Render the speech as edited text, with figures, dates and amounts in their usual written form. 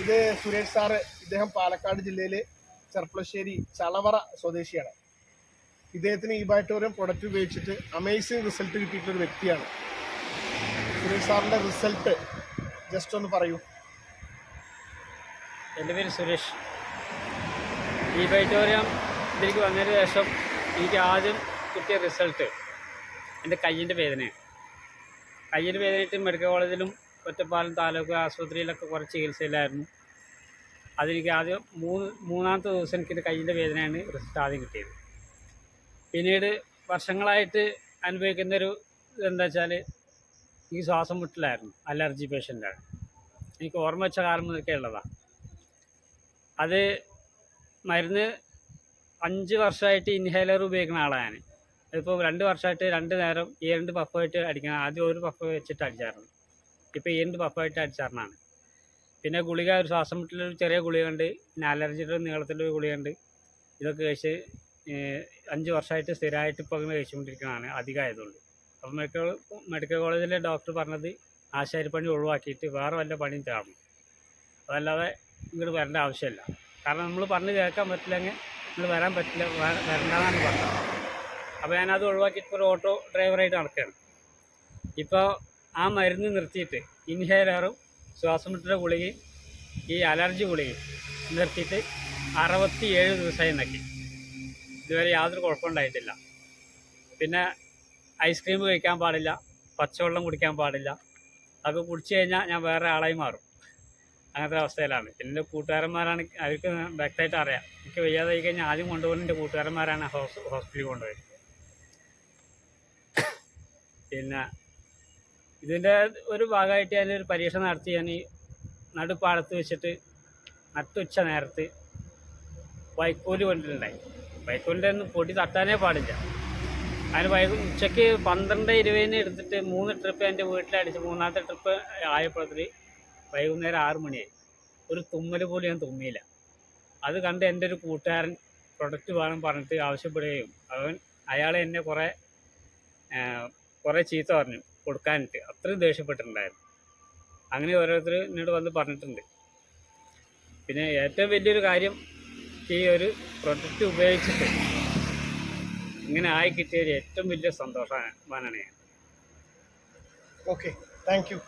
ഇത് സുരേഷ് സാറ്. ഇദ്ദേഹം പാലക്കാട് ജില്ലയിലെ ചെർപ്പളശ്ശേരി ചളവറ സ്വദേശിയാണ്. ഇദ്ദേഹത്തിന് ഈ ബാക്ടീരിയം പ്രൊഡക്റ്റ് ഉപയോഗിച്ചിട്ട് അമേസിങ് റിസൾട്ട് കിട്ടിയിട്ടുള്ള ഒരു വ്യക്തിയാണ്. സുരേഷ് സാറിൻ്റെ റിസൾട്ട് ജസ്റ്റ് ഒന്ന് പറയൂ. എൻ്റെ പേര് സുരേഷ്. ഈ ബാക്ടീരിയം ഇതിലേക്ക് വന്നതിന് ശേഷം എനിക്ക് ആദ്യം കിട്ടിയ റിസൾട്ട് എൻ്റെ കയ്യിൻ്റെ വേദനയാണ്. കയ്യിൻ്റെ വേദനയായിട്ട് മെഡിക്കൽ കോളേജിലും ഒറ്റപ്പാലം താലൂക്ക് ആശുപത്രിയിലൊക്കെ കുറച്ച് ചികിത്സയിലായിരുന്നു. അതെനിക്ക് ആദ്യം മൂന്നാമത്തെ ദിവസം എനിക്കെൻ്റെ കയ്യിൻ്റെ വേദനയാണ് റിസൾട്ട് ആദ്യം കിട്ടിയത്. പിന്നീട് വർഷങ്ങളായിട്ട് അനുഭവിക്കുന്നൊരു ഇതെന്താ വെച്ചാൽ എനിക്ക് ശ്വാസം മുട്ടലായിരുന്നു. അലർജി പേഷ്യൻ്റാണ്. എനിക്ക് ഓർമ്മ വെച്ച കാലം മുതൽക്കേ ഉള്ളതാണ്. അത് മരുന്ന് 5 വർഷമായിട്ട് ഇൻഹേലർ ഉപയോഗിക്കുന്ന ആളാണ് ഞാൻ. ഇപ്പോൾ 2 വർഷമായിട്ട് 2 നേരം ഈ 2 പഫായിട്ട് അടിക്കണം. ആദ്യം ഒരു പഫ് വെച്ചിട്ട് അടിച്ചായിരുന്നു. ഇപ്പോൾ ഈ 2 പഫായിട്ട് അടിച്ചാറിനാണ്. പിന്നെ ഗുളിക, ഒരു ശ്വാസം മുട്ടലൊരു ചെറിയ ഗുളികയുണ്ട്, പിന്നെ അലർജിയുടെ നീളത്തിലൊരു ഗുളികയുണ്ട്. ഇതൊക്കെ കഴിച്ച് 5 വർഷമായിട്ട് സ്ഥിരമായിട്ട് ഇപ്പോൾ അങ്ങനെ കഴിച്ചുകൊണ്ടിരിക്കുന്നതാണ് അധികമായതുകൊണ്ട്. അപ്പോൾ മെഡിക്കൽ കോളേജിലെ ഡോക്ടർ പറഞ്ഞത് ആശാരിപ്പണി ഒഴിവാക്കിയിട്ട് വേറെ വല്ല പണിയും തേടണം, അതല്ലാതെ ഇങ്ങോട്ട് വരേണ്ട ആവശ്യമില്ല. കാരണം നമ്മൾ പറഞ്ഞ് കേൾക്കാൻ പറ്റില്ലെങ്കിൽ നിങ്ങൾ വരാൻ പറ്റില്ല, വരണ്ടെന്നാണ് പറഞ്ഞത്. അപ്പോൾ ഞാനത് ഒഴിവാക്കിയിട്ട് ഒരു ഓട്ടോ ഡ്രൈവറായിട്ട് നടക്കുകയാണ്. ഇപ്പോൾ ആ മരുന്ന് നിർത്തിയിട്ട് ഇൻഹേലറും ശ്വാസം മുട്ടലിൻ്റെ ഗുളികയും ഈ അലർജി ഗുളികയും നിർത്തിയിട്ട് 67 ദിവസമായി നക്കി. ഇതുവരെ യാതൊരു കുഴപ്പമുണ്ടായിട്ടില്ല. പിന്നെ ഐസ്ക്രീം കഴിക്കാൻ പാടില്ല, പച്ചവെള്ളം കുടിക്കാൻ പാടില്ല. അതൊക്കെ കുടിച്ചു കഴിഞ്ഞാൽ ഞാൻ വേറെ ആളായി മാറും. അങ്ങനത്തെ അവസ്ഥയിലാണ്. പിന്നെ എൻ്റെ കൂട്ടുകാരന്മാരാണ്, അവർക്ക് വ്യക്തമായിട്ട് അറിയാം. എനിക്ക് വയ്യാതായി കഴിഞ്ഞാൽ ആദ്യം കൊണ്ടുപോകുന്ന എൻ്റെ കൂട്ടുകാരന്മാരാണ് ഹോസ്പിറ്റലിൽ കൊണ്ടുപോയത്. പിന്നെ ഇതിൻ്റെ ഒരു ഭാഗമായിട്ട് ഞാനൊരു പരീക്ഷ നടത്തി. ഞാൻ ഈ നടുപ്പാടത്ത് വെച്ചിട്ട് നട്ടുച്ച നേരത്ത് വൈക്കോല് കൊണ്ടിട്ടുണ്ടായി. വൈക്കോലിൻ്റെ ഒന്നും പൊടി തട്ടാനേ പാടില്ല. അതിന് ഉച്ചയ്ക്ക് 12:20 എടുത്തിട്ട് 3 ട്രിപ്പ് എൻ്റെ വീട്ടിലടിച്ച് 3ാമത്തെ ട്രിപ്പ് ആയപ്പോഴത്തേക്ക് വൈകുന്നേരം 6 മണിയായി. ഒരു തുമ്മൽ പോലും ഞാൻ തുമ്മിയില്ല. അത് കണ്ട് എൻ്റെ ഒരു കൂട്ടുകാരൻ പ്രൊഡക്റ്റ് വേണം പറഞ്ഞിട്ട് ആവശ്യപ്പെടുകയും അയാളെ എന്നെ കുറേ ചീത്ത പറഞ്ഞു കൊടുക്കാനിട്ട്. അത്രയും ദേഷ്യപ്പെട്ടിട്ടുണ്ടായിരുന്നു. അങ്ങനെ ഓരോരുത്തർ എന്നോട് വന്ന് പറഞ്ഞിട്ടുണ്ട്. പിന്നെ ഏറ്റവും വലിയൊരു കാര്യം, ഈ ഒരു പ്രൊഡക്റ്റ് ഉപയോഗിച്ചിട്ട് ഇങ്ങനെ ആയി കിട്ടിയൊരു ഏറ്റവും വലിയ സന്തോഷമാണ് ഞാൻ. Okay, thank you.